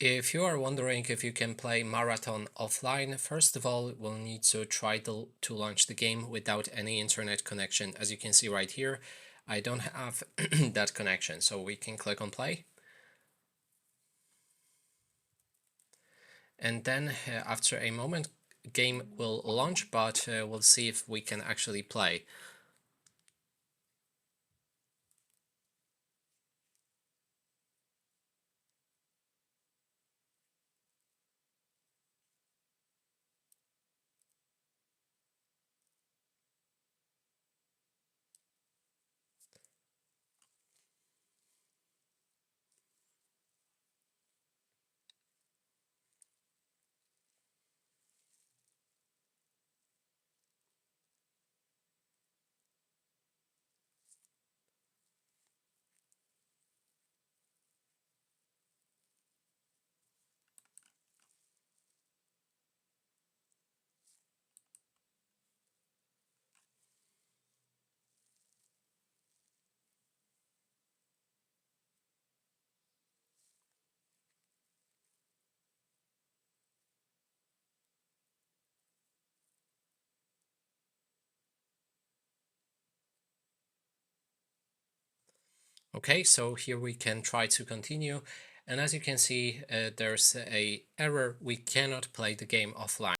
If you are wondering if you can play Marathon offline, first of all, we'll need to try to launch the game without any internet connection. As you can see right here, I don't have that connection, so we can click on play. And then after a moment, game will launch, but we'll see if we can actually play. Okay, so here we can try to continue. And as you can see, there's a error. We cannot play the game offline.